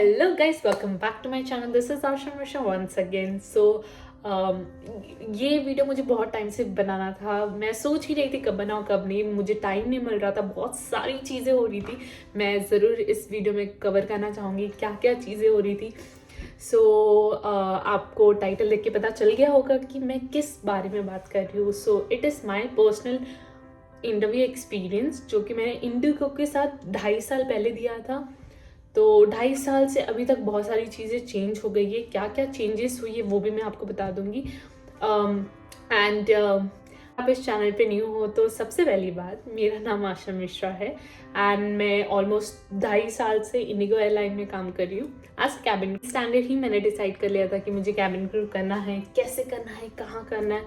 Hello guys, welcome back to my channel. This is Asha Mishra once again. ये video मुझे बहुत time से बनाना था. मैं सोच ही रही थी कब बनाऊँ कब नहीं. मुझे टाइम नहीं मिल रहा था, बहुत सारी चीज़ें हो रही थी. मैं ज़रूर इस वीडियो में कवर करना चाहूँगी क्या क्या चीज़ें हो रही थी. आपको टाइटल देख के पता चल गया होगा कि मैं किस बारे में बात कर रही हूँ. It is my personal interview experience जो कि मैंने इंडिगो के साथ 2.5 साल पहले दिया था. तो 2.5 साल से अभी तक बहुत सारी चीज़ें चेंज हो गई है. क्या क्या चेंजेस हुई है वो भी मैं आपको बता दूंगी. आप इस चैनल पे न्यू हो तो सबसे पहली बात, मेरा नाम आशा मिश्रा है एंड मैं ऑलमोस्ट 2.5 साल से इंडिगो एयरलाइन में काम कर रही हूँ. एज कैबिन स्टैंडर्ड ही मैंने डिसाइड कर लिया था कि मुझे कैबिन क्रू करना है, कैसे करना है, कहाँ करना है.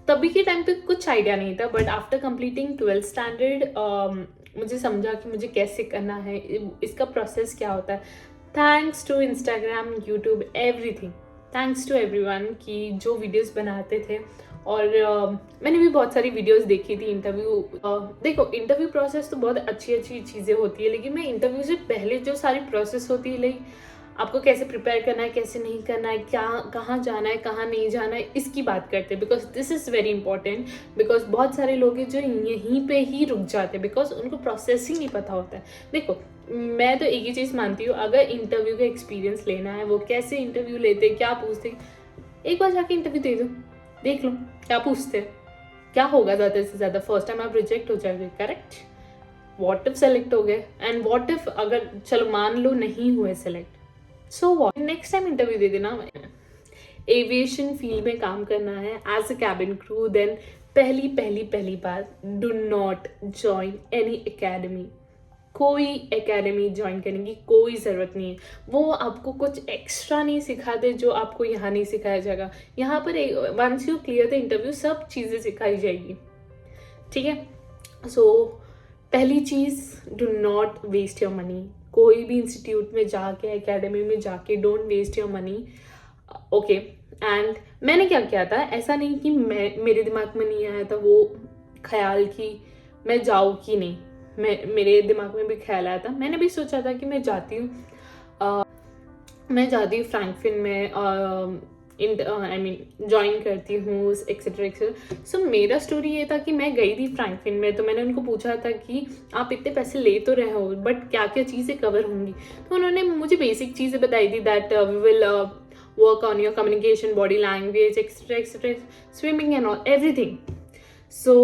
तभी के टाइम पे कुछ आइडिया नहीं था, but after completing 12th standard मुझे समझा कि मुझे कैसे करना है, इसका प्रोसेस क्या होता है. Thanks to Instagram, YouTube, everything. Thanks to everyone कि जो वीडियोस बनाते थे. और मैंने भी बहुत सारी वीडियोस देखी थी. देखो, इंटरव्यू प्रोसेस तो बहुत अच्छी अच्छी चीज़ें होती है, लेकिन मैं इंटरव्यू से पहले जो सारी प्रोसेस होती है, लाइक आपको कैसे प्रिपेयर करना है, कैसे नहीं करना है, क्या कहाँ जाना है, कहाँ नहीं जाना है, इसकी बात करते हैं. Because this is very important. Because बहुत सारे लोग हैं जो यहीं पे ही रुक जाते हैं बिकॉज उनको प्रोसेस ही नहीं पता होता है. देखो, मैं तो एक ही चीज़ मानती हूँ, अगर इंटरव्यू का एक्सपीरियंस लेना है, वो कैसे इंटरव्यू लेते, क्या पूछते, एक बार जाके इंटरव्यू दे दो, देख लो क्या पूछते हैं, क्या होगा ज़्यादा से ज़्यादा. फर्स्ट टाइम आप रिजेक्ट हो जाओगे, करेक्ट. वॉट इफ सेलेक्ट हो गए, एंड वॉट इफ अगर चलो मान लो नहीं हुए select, so what, next time interview दे देना. एविएशन फील्ड में काम करना है as a cabin crew, then पहली बार, do not join any academy. कोई एकेडमी ज्वाइन करने की कोई ज़रूरत नहीं है. वो आपको कुछ एक्स्ट्रा नहीं सिखाते जो आपको यहाँ नहीं सिखाया जाएगा. यहाँ पर once you clear the interview सब चीज़ें सिखाई जाएगी, ठीक है. पहली चीज़, do not waste your money. कोई भी इंस्टीट्यूट में जाके, एकेडमी में जाके, don't waste your money, okay. And मैंने क्या किया था, ऐसा नहीं कि मेरे दिमाग में नहीं आया था वो ख्याल कि मैं जाऊँ कि नहीं. मेरे दिमाग में भी ख्याल आया था. मैंने भी सोचा था कि मैं जाती हूँ फ्रैंकफिन में, ज्वाइन करती हूँ, एक्सेट्रा एक्सेट्रा. सो मेरा स्टोरी ये था कि मैं गई थी फ्रैंकफिन में, तो मैंने उनको पूछा था कि आप इतने पैसे ले तो रहे हो, बट क्या क्या चीज़ें कवर होंगी. तो उन्होंने मुझे बेसिक चीज़ें बताई थी, that we will work on your communication, body language, etcetera etcetera, swimming and all, everything. So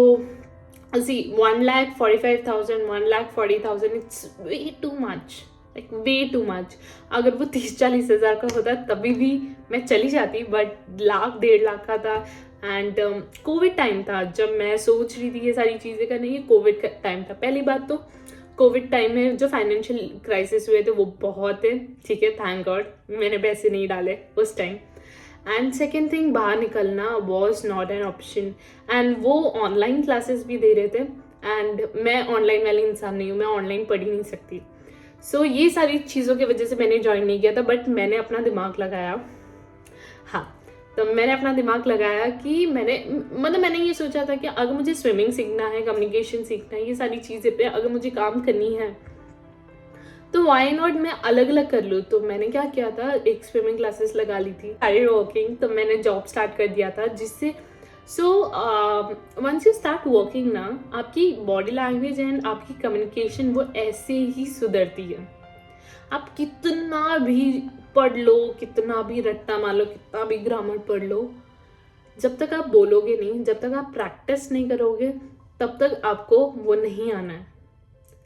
see, 1,45,000, 1,40,000, it's way too much, like way too much. अगर वो 30-40 हज़ार का होता तभी भी मैं चली जाती, बट 1,00,000-1,50,000 का था. एंड कोविड टाइम था जब मैं सोच रही थी ये सारी चीज़ें करने की. कोविड का टाइम था. पहली बात तो कोविड टाइम में जो फाइनेंशियल क्राइसिस हुए थे वो बहुत है, ठीक है, थैंक गॉड मैंने पैसे नहीं डाले उस टाइम. एंड सेकेंड थिंग, बाहर निकलना was not an option. And वो ऑनलाइन क्लासेस भी दे रहे थे, एंड मैं ऑनलाइन वाली इंसान नहीं हूँ, मैं ऑनलाइन पढ़ ही नहीं सकती. ये सारी चीज़ों की वजह से मैंने ज्वाइन नहीं किया था. बट मैंने अपना दिमाग लगाया. हाँ, तो मैंने अपना दिमाग लगाया कि मैंने ये सोचा था कि अगर मुझे स्विमिंग सीखना है, कम्युनिकेशन सीखना है, ये सारी चीज़ें पे अगर मुझे काम करनी है तो वाई नॉट मैं अलग अलग कर लूँ. तो मैंने क्या किया था, एक स्विमिंग क्लासेस लगा ली थी, स्टार्टेड वर्किंग. तो मैंने जॉब स्टार्ट कर दिया था, जिससे वंस यू स्टार्ट वर्किंग ना, आपकी बॉडी लैंग्वेज एंड आपकी कम्युनिकेशन वो ऐसे ही सुधरती है. आप कितना भी पढ़ लो, कितना भी रट्टा मार लो, कितना भी ग्रामर पढ़ लो, जब तक आप बोलोगे नहीं, जब तक आप प्रैक्टिस नहीं करोगे, तब तक आपको वो नहीं आना है,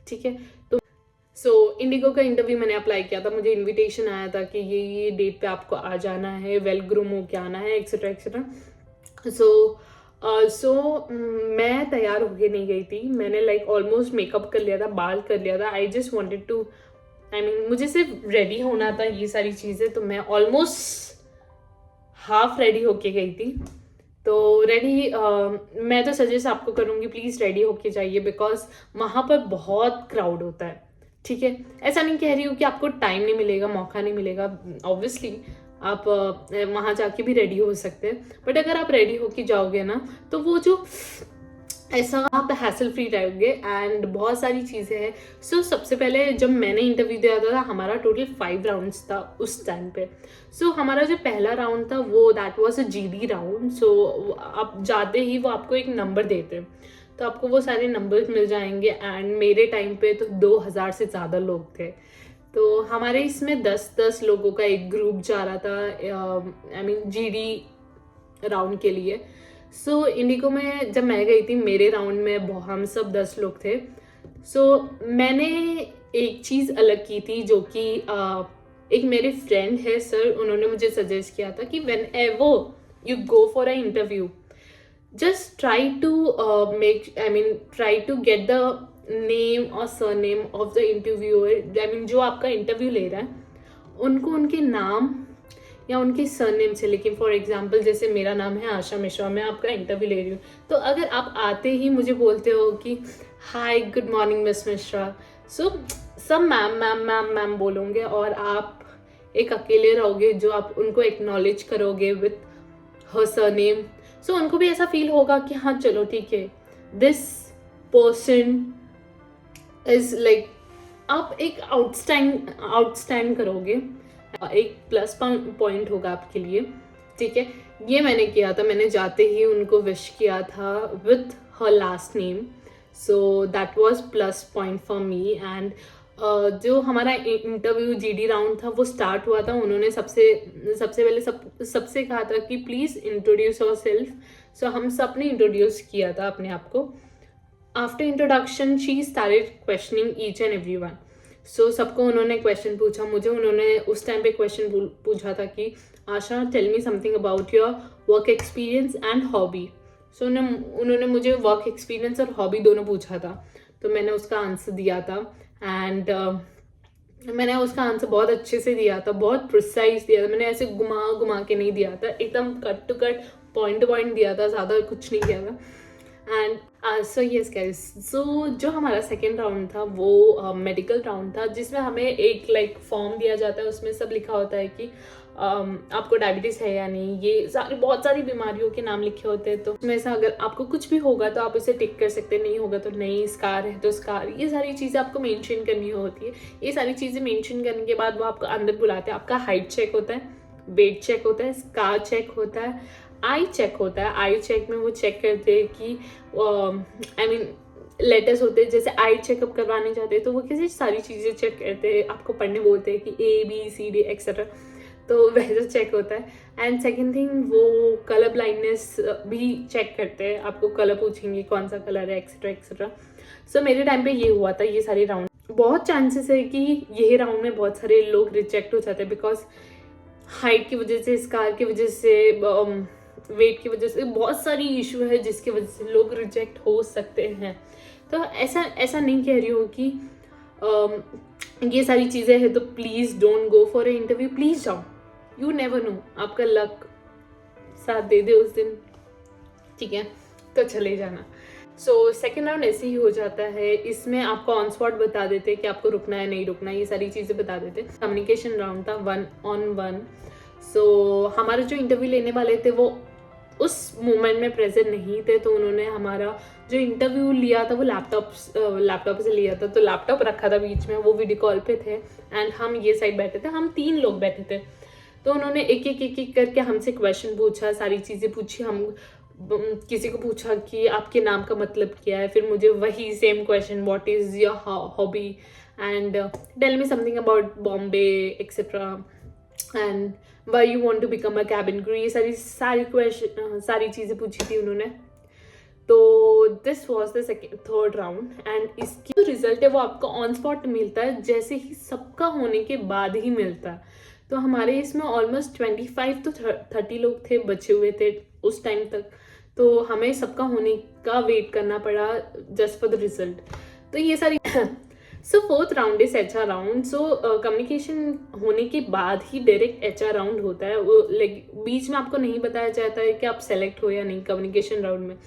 ठीक है. इंडिगो का इंटरव्यू मैंने अप्लाई किया था. मुझे इनविटेशन आया था कि ये डेट पे आपको आ जाना है, वेल ग्रूम हो के आना है, एक्सेट्रा एक्सेट्रा. मैं तैयार होके नहीं गई थी. मैंने लाइक ऑलमोस्ट मेकअप कर लिया था, बाल कर लिया था. आई जस्ट वॉन्टेड टू, मुझे सिर्फ रेडी होना था, ये सारी चीज़ें. तो मैं ऑलमोस्ट हाफ रेडी होके गई थी. तो मैं तो सजेस्ट आपको करूँगी, प्लीज़ रेडी होके जाइए, बिकॉज वहाँ पर बहुत क्राउड होता है, ठीक है. ऐसा नहीं कह रही हूँ कि आपको टाइम नहीं मिलेगा, मौका नहीं मिलेगा. ऑब्वियसली आप वहाँ जाके भी रेडी हो सकते हैं, बट अगर आप रेडी होके जाओगे ना, तो वो जो ऐसा आप हैसल फ्री रहोगे एंड बहुत सारी चीज़ें हैं। सो सबसे पहले जब मैंने इंटरव्यू दिया था हमारा टोटल 5 राउंड्स था उस टाइम पे। सो हमारा जो पहला राउंड था वो that was a GD round. So आप जाते ही वो आपको एक नंबर देते हैं, तो आपको वो सारे नंबर्स मिल जाएंगे एंड मेरे टाइम पे तो 2000 से ज़्यादा लोग थे। तो हमारे इसमें 10-10 लोगों का एक ग्रुप जा रहा था, आई मीन जीडी राउंड के लिए। सो इंडिगो में जब मैं गई थी मेरे राउंड में हम सब 10 लोग थे। सो मैंने एक चीज़ अलग की थी जो कि एक मेरे फ्रेंड है सर, उन्होंने मुझे सजेस्ट किया था कि when ever you go for a interview just try to try to get the name or surname of the interviewer। I mean जो आपका इंटरव्यू ले रहा है उनको उनके नाम या उनके सरनेम से, लेकिन फॉर एग्जांपल जैसे मेरा नाम है आशा मिश्रा, मैं आपका इंटरव्यू ले रही हूँ, तो अगर आप आते ही मुझे बोलते हो कि hi good morning miss Mishra, so सब मैम मैम मैम मैम बोलोगे और आप एक अकेले रहोगे जो आप उनको एक्नॉलेज करोगे विथ हर सरनेम। सो उनको भी ऐसा फील होगा कि हाँ चलो ठीक है, दिस पर्सन इज लाइक, आप एक आउटस्टैंड करोगे, एक प्लस पॉइंट होगा आपके लिए। ठीक है, ये मैंने किया था, मैंने जाते ही उनको विश किया था with her last name. So that was plus point for me. And जो हमारा इंटरव्यू जीडी राउंड था वो स्टार्ट हुआ था, उन्होंने सबसे पहले सबसे कहा था कि please introduce your self. So हम सब ने इंट्रोड्यूस किया था अपने आप को। After introduction she started questioning each and every one. So सबको उन्होंने क्वेश्चन पूछा, मुझे उन्होंने उस टाइम पे क्वेश्चन पूछा था कि Asha tell me something about your work experience and hobby. So उन्होंने मुझे वर्क एक्सपीरियंस और हॉबी दोनों पूछा था, तो मैंने उसका आंसर दिया था। एंड मैंने उसका आंसर बहुत अच्छे से दिया था, बहुत प्रिसाइज दिया था, मैंने ऐसे घुमा घुमा के नहीं दिया था, एकदम cut to cut point to point दिया था, ज़्यादा कुछ नहीं किया था। And so yes guys, so जो हमारा सेकेंड राउंड था वो मेडिकल राउंड था, जिसमें हमें एक लाइक फॉर्म दिया जाता है, उसमें सब लिखा होता है कि आपको डायबिटीज़ है या नहीं, ये बहुत सारी बीमारियों के नाम लिखे होते हैं। तो उसमें से अगर आपको कुछ भी होगा तो आप उसे टिक कर सकते हैं, नहीं होगा तो नहीं, स्कार है तो स्कार, ये सारी चीज़ें आपको मेंशन करनी होती है। ये सारी चीज़ें मेंशन करने के बाद वो आपको अंदर बुलाते हैं, आपका हाइट चेक होता है, वेट चेक होता है, स्कार चेक होता है, आई चेक होता है। आई चेक में वो चेक करते हैं कि आई मीन लेटेस्ट होते हैं, जैसे आई चेकअप करवाने जाते हैं तो वो किसी सारी चीज़ें चेक करते हैं, आपको पढ़ने बोलते हैं कि ABCD एक्सेट्रा, तो वैसा चेक होता है। एंड सेकेंड थिंग वो कलर ब्लाइंडनेस भी चेक करते हैं, आपको कलर पूछेंगे कौन सा कलर है एक्सेट्रा एक्सेट्रा। सो मेरे टाइम पे ये हुआ था, ये सारे राउंड। बहुत चांसेस है कि यही राउंड में बहुत सारे लोग रिजेक्ट हो जाते हैं, बिकॉज हाइट की वजह से, स्कार की वजह से, वेट की वजह से, बहुत सारी इशू है जिसकी वजह से लोग रिजेक्ट हो सकते हैं। तो ऐसा नहीं कह रही हूँ कि ये सारी चीज़ें हैं तो please don't go for a interview, please जाओ, यू नेवर नो, आपका लक साथ दे दे उस दिन, ठीक है, तो चले जाना। सो सेकेंड राउंड ऐसे ही हो जाता है, इसमें आपको ऑन स्पॉट बता देते हैं कि आपको रुकना है नहीं रुकना है, ये सारी चीज़ें बता देते हैं। कम्युनिकेशन राउंड था 1-on-1। सो हमारे जो इंटरव्यू लेने वाले थे वो उस मोमेंट में प्रेजेंट नहीं थे, तो उन्होंने हमारा जो इंटरव्यू लिया था वो लैपटॉप से लिया था, तो लैपटॉप रखा था बीच में, वो वीडियो कॉल पे थे एंड हम ये साइड बैठे थे, हम 3 लोग बैठे थे। तो उन्होंने एक एक करके हमसे क्वेश्चन पूछा, सारी चीज़ें पूछी, हम किसी को पूछा कि आपके नाम का मतलब क्या है, फिर मुझे वही same question, what is your hobby and tell me something about Bombay etcetera and why you want to become a cabin crew, ये सारी चीज़ें पूछी थी उन्होंने। तो this was the third round and इसकी जो रिजल्ट है वो आपको ऑन स्पॉट मिलता है, जैसे ही सबका होने के बाद ही मिलता है। तो हमारे इसमें ऑलमोस्ट 25 to 30 लोग थे, बचे हुए थे उस टाइम तक, तो हमें सबका होने का वेट करना पड़ा जस्ट फॉर द रिजल्ट। तो ये सारी so fourth round is HR round. So communication होने के बाद ही डायरेक्ट HR राउंड होता है, वो लाइक बीच में आपको नहीं बताया जाता है कि आप सेलेक्ट हो या नहीं कम्युनिकेशन राउंड में।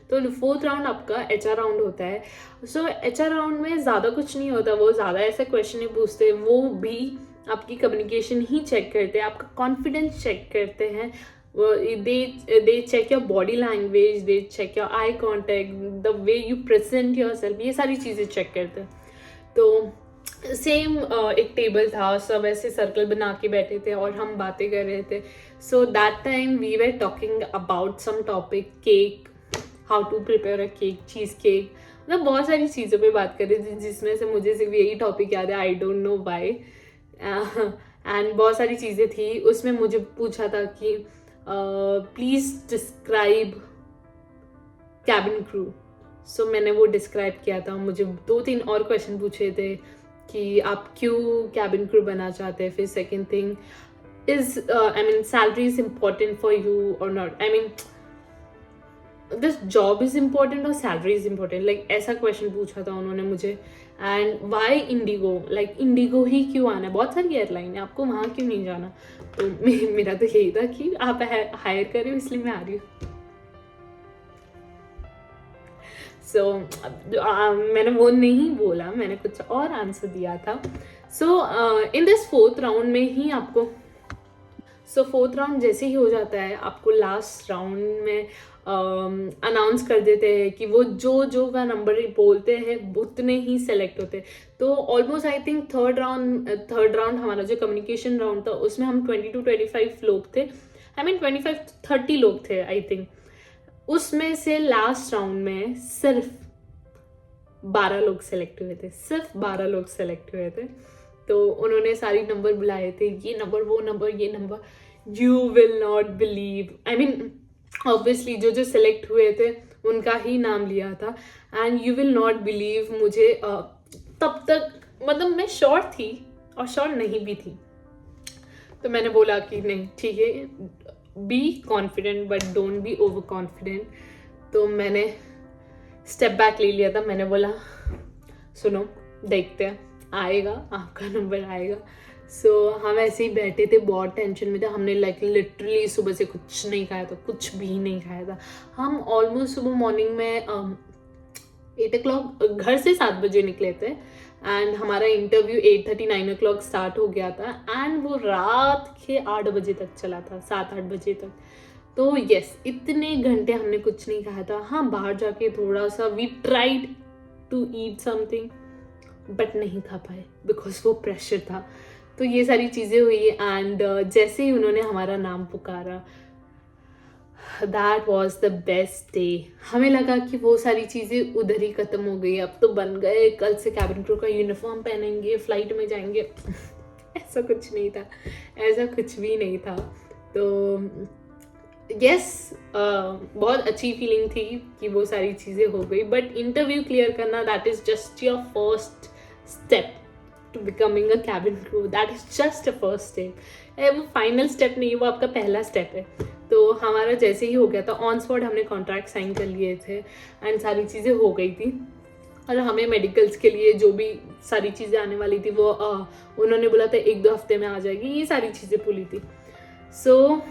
तो फोर्थ राउंड आपका HR राउंड होता है। सो HR राउंड में ज़्यादा कुछ नहीं होता, वो ज़्यादा ऐसे क्वेश्चन नहीं पूछते, वो भी आपकी कम्युनिकेशन ही चेक करते हैं, आपका कॉन्फिडेंस चेक करते हैं, they check your body language, they check your eye contact, the way you present your self, ये सारी चीज़ें चेक करते हैं। तो सेम एक टेबल था, सब ऐसे सर्कल बना के बैठे थे और हम बातें कर रहे थे। So that time we were talking about some topic, cake, how to prepare a cake, cheesecake, मतलब बहुत सारी चीज़ों पे बात कर रहे थे, जिसमें से मुझे सिर्फ यही टॉपिक याद है, I don't know why. And बहुत सारी चीज़ें थी उसमें। मुझे पूछा था कि प्लीज़ डिस्क्राइब कैबिन क्रू। सो मैंने वो डिस्क्राइब किया था। मुझे 2-3 और क्वेश्चन पूछे थे कि आप क्यों कैबिन क्रू बनना चाहते हैं। फिर second thing is I mean salary is important for you और not, I mean this job is important और सैलरी इज इम्पॉर्टेंट, लाइक ऐसा क्वेश्चन पूछा था उन्होंने मुझे। And why IndiGo, like IndiGo ही क्यों आना है, बहुत सारी एयरलाइन है, आपको वहाँ क्यों नहीं जाना। तो मेरा तो यही था कि आप हायर कर रहे हो इसलिए मैं आ रही हूँ। सो मैंने वो नहीं बोला, मैंने कुछ और आंसर दिया था। सो इन दिस 4th राउंड में ही आपको, सो 4th राउंड जैसे ही हो जाता है, आपको लास्ट राउंड में अनाउंस कर देते हैं कि वो जो का नंबर बोलते हैं उतने ही सेलेक्ट होते हैं। तो almost I think third round हमारा जो कम्युनिकेशन राउंड था उसमें हम 20-25 लोग थे, आई मीन 25-30 लोग थे आई थिंक। उसमें से लास्ट राउंड में सिर्फ 12 लोग सेलेक्ट हुए थे, सिर्फ 12 लोग सेलेक्ट हुए थे। तो उन्होंने सारी नंबर बुलाए थे, ये नंबर, वो नंबर, ये number. You will not believe, I mean obviously जो सेलेक्ट हुए थे उनका ही नाम लिया था। And you will not believe, मुझे तब तक मतलब मैं श्योर थी और श्योर नहीं भी थी। तो मैंने बोला कि नहीं ठीक है, be confident but don't be over confident. तो मैंने स्टेप बैक ले लिया था। मैंने बोला सुनो, देखते हैं, आएगा, आपका नंबर आएगा। सो हम ऐसे ही बैठे थे, बहुत टेंशन में थे। हमने लाइक लिटरली सुबह से कुछ नहीं खाया था, कुछ भी नहीं खाया था। हम ऑलमोस्ट सुबह मॉर्निंग में 8 o'clock घर से 7 बजे निकले थे एंड हमारा इंटरव्यू 8:30-9 o'clock स्टार्ट हो गया था एंड वो रात के 8 बजे तक चला था, 7-8 बजे तक। तो यस, इतने घंटे हमने कुछ नहीं खाया था। हाँ, बाहर जाके थोड़ा सा we tried to eat something but नहीं खा पाए बिकॉज वो प्रेशर था। तो ये सारी चीज़ें हुई एंड जैसे ही उन्होंने हमारा नाम पुकारा, that was the best day. हमें लगा कि वो सारी चीज़ें उधर ही ख़त्म हो गई, अब तो बन गए, कल से कैबिन क्रू का यूनिफॉर्म पहनेंगे, फ्लाइट में जाएंगे। ऐसा कुछ नहीं था, ऐसा कुछ भी नहीं था। तो यस, बहुत अच्छी फीलिंग थी कि वो सारी चीज़ें हो गई। बट इंटरव्यू क्लियर करना, that is just your first step to becoming a cabin crew, that is just a first step. वो फाइनल स्टेप नहीं है, वो आपका पहला स्टेप है। तो हमारा जैसे ही हो गया था, ऑन स्पॉट हमने कॉन्ट्रैक्ट साइन कर लिए थे एंड सारी चीज़ें हो गई थी। और हमें मेडिकल्स के लिए जो भी सारी चीज़ें आने वाली थी वो उन्होंने बोला था 1-2 हफ्ते में आ जाएगी, ये सारी चीज़ें बोली थी। सो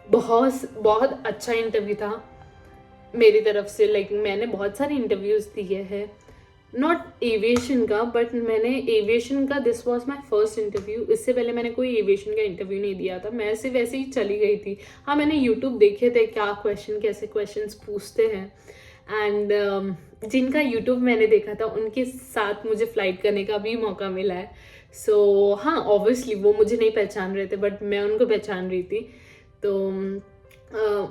बहुत अच्छा इंटरव्यू था मेरी तरफ से। लाइक मैंने बहुत सारे इंटरव्यूज़ दिए हैं, नॉट एविएशन का, बट मैंने एविएशन का, this was my first interview. इससे पहले मैंने कोई एविएशन का इंटरव्यू नहीं दिया था, मैं ऐसे वैसे ही चली गई थी। हाँ, मैंने यूट्यूब देखे थे क्या क्वेश्चन, कैसे क्वेश्चंस पूछते हैं एंड जिनका यूट्यूब मैंने देखा था उनके साथ मुझे फ्लाइट करने का भी मौका मिला है। सो हाँ, ऑब्वियसली वो मुझे नहीं पहचान रहे थे बट मैं उनको पहचान रही थी। तो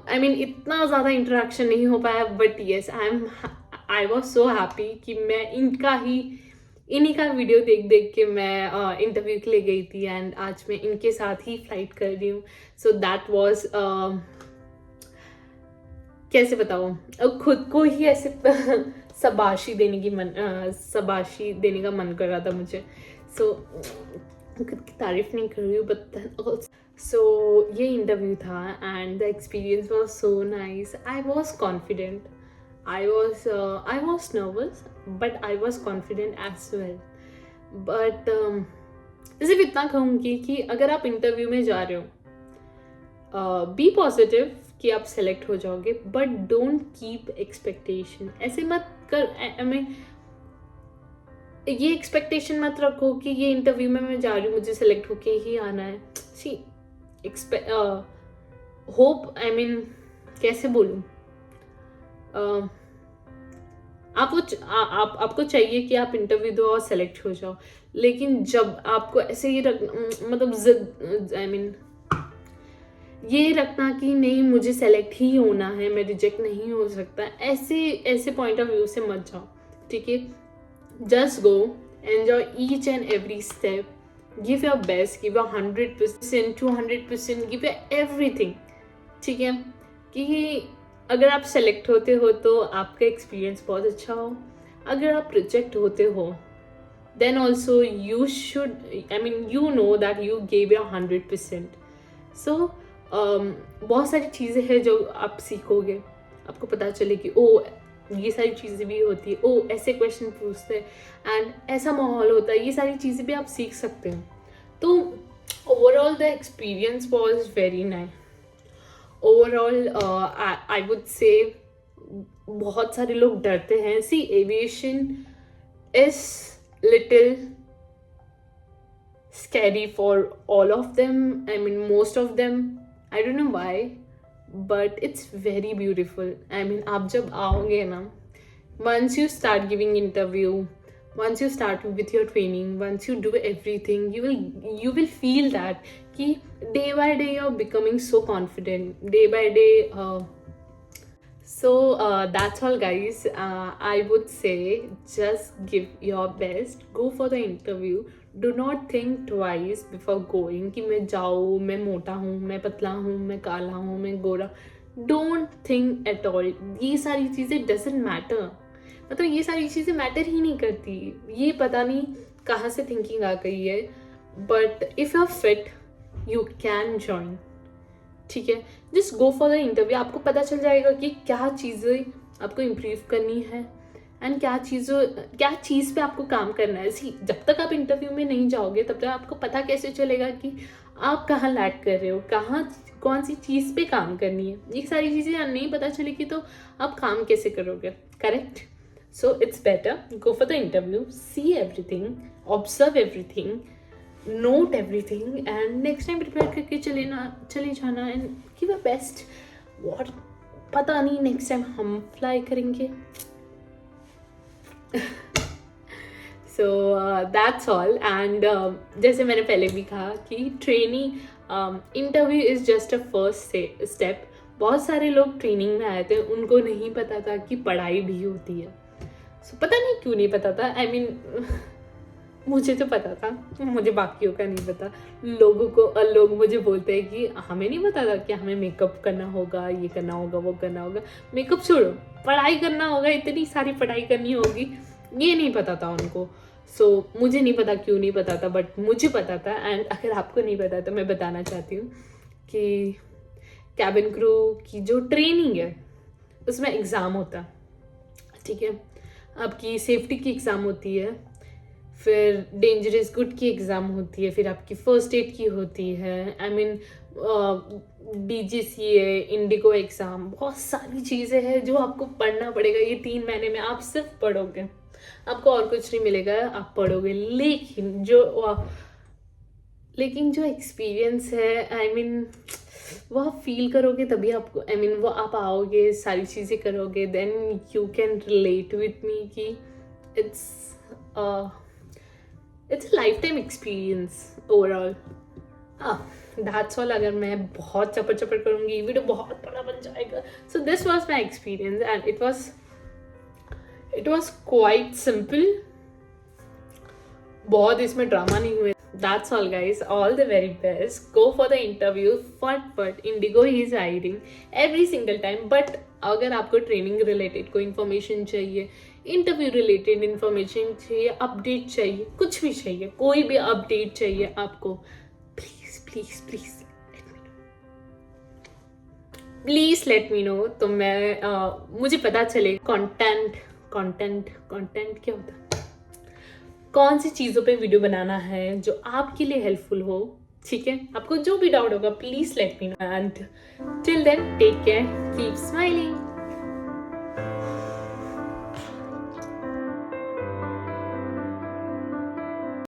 आई मीन इतना ज़्यादा इंटरेक्शन नहीं हो पाया but yes, I was so happy कि मैं इन्हीं का वीडियो देख के मैं इंटरव्यू के लिए गई थी एंड आज मैं इनके साथ ही फ्लाइट कर रही हूँ। सो दैट वॉज, कैसे बताऊँ, खुद को ही ऐसे शाबाशी देने का मन कर रहा था मुझे। सो खुद की तारीफ नहीं कर रही हूँ बट सो ये इंटरव्यू था and the experience was so nice. I was confident, I was nervous but I was confident as well. But सिर्फ इतना कहूँगी कि अगर आप इंटरव्यू में जा रहे हो, बी पॉजिटिव कि आप सेलेक्ट हो जाओगे बट डोंट कीप एक्सपेक्टेशन। ऐसे मत कर, ये एक्सपेक्टेशन मत रखो कि ये इंटरव्यू में मैं जा रही हूँ, मुझे सेलेक्ट होके ही आना है। सी होप आई मीन कैसे बोलूँ, आपको चाहिए कि आप इंटरव्यू दो और सेलेक्ट हो जाओ, लेकिन जब आपको ऐसे ही मतलब जिद आई मीन ये रखना कि नहीं मुझे सेलेक्ट ही होना है, मैं रिजेक्ट नहीं हो सकता, ऐसे ऐसे पॉइंट ऑफ व्यू से मत जाओ, ठीक है। Just go, enjoy each and every step, give your best, give your 100%, 200%, give your everything, ठीक है। कि अगर आप सेलेक्ट होते हो तो आपका एक्सपीरियंस बहुत अच्छा हो, अगर आप रिजेक्ट होते हो then also you should, I mean you know that you gave your 100%. So बहुत सारी चीज़ें हैं जो आप सीखोगे, आपको पता चले कि ओ ये सारी चीज़ें भी होती है, ओ ऐसे क्वेश्चन पूछते हैं एंड ऐसा माहौल होता है, ये सारी चीज़ें भी आप सीख सकते हो। तो overall the experience was very nice. Overall I would say बहुत सारे लोग डरते हैं। See aviation is little scary for all of them, I mean most of them, I don't know why, but it's very beautiful. I mean आप जब आओगे ना, once you start giving interview, once you start with your training, once you do everything, you will feel that कि day by day you're becoming so confident, day by day So that's all guys. I would say just give your best, go for the interview, do not think twice before going कि मैं जाऊँ, मैं मोटा हूँ, मैं पतला हूँ, मैं काला हूँ, मैं गोरा, don't think at all. ये सारी चीज़ें doesn't matter, मतलब ये सारी चीज़ें मैटर ही नहीं करती। ये पता नहीं कहाँ से थिंकिंग आ गई है, but if you are fit you can join, ठीक है। Just go for the interview, आपको पता चल जाएगा कि क्या चीज़ें आपको इम्प्रूव करनी है एंड क्या चीज़ पे आपको काम करना है। सी जब तक आप इंटरव्यू में नहीं जाओगे तब तक आपको पता कैसे चलेगा कि आप कहाँ लैक कर रहे हो, कहाँ कौन सी चीज़ पे काम करनी है। ये सारी चीज़ें नहीं पता चलेगी तो आप काम कैसे करोगे, correct. So it's better go for the interview, see everything, observe everything, note everything and next time prepare करके चले जाना and give a best. What पता नहीं नेक्स्ट टाइम हम फ्लाई करेंगे। सो दैट्स ऑल एंड जैसे मैंने पहले भी कहा कि training interview is just a first step. बहुत सारे लोग ट्रेनिंग में आए थे, उनको नहीं पता था कि पढ़ाई भी होती है। सो पता नहीं क्यों नहीं पता था, आई मीन मुझे तो पता था, मुझे बाकियों का नहीं पता। लोग मुझे बोलते हैं कि हमें नहीं पता था कि हमें मेकअप करना होगा, ये करना होगा, वो करना होगा। मेकअप छोड़ो, पढ़ाई करना होगा, इतनी सारी पढ़ाई करनी होगी, ये नहीं पता था उनको। सो मुझे नहीं पता क्यों नहीं पता था, बट मुझे पता था। एंड अगर आपको नहीं पता तो मैं बताना चाहती हूँ कि कैबिन क्रू की जो ट्रेनिंग है उसमें एग्ज़ाम होता, ठीक है। आपकी सेफ्टी की एग्ज़ाम होती है, फिर डेंजरस गुड की एग्ज़ाम होती है, फिर आपकी फर्स्ट एड की होती है, I mean DGCA, Indigo exam, बहुत सारी चीज़ें हैं जो आपको पढ़ना पड़ेगा। ये 3 महीने में आप सिर्फ पढ़ोगे, आपको और कुछ नहीं मिलेगा, आप पढ़ोगे। लेकिन जो एक्सपीरियंस है, आई मीन वो आप फील करोगे तभी आपको, आई मीन वो आप आओगे, सारी चीज़ें करोगे, then you can relate with me कि it's a life time experience overall. That's all. अगर मैं बहुत चपर करूँगी वीडियो बहुत बड़ा बन जाएगा। So this was my experience and it was quite simple, बहुत इसमें ड्रामा नहीं हुए। That's all guys, all the very best, go for the interview, but Indigo is hiring every single time। but अगर आपको ट्रेनिंग रिलेटेड कोई information चाहिए, interview related information चाहिए, update चाहिए, कुछ भी चाहिए, कोई भी अपडेट चाहिए आपको, प्लीज लेट मी नो। तो मैं मुझे पता चले कंटेंट क्या होता है, कौन सी चीज़ों पे वीडियो बनाना है जो आपके लिए हेल्पफुल हो, ठीक है। आपको जो भी डाउट होगा please let me know and till then take care, keep smiling.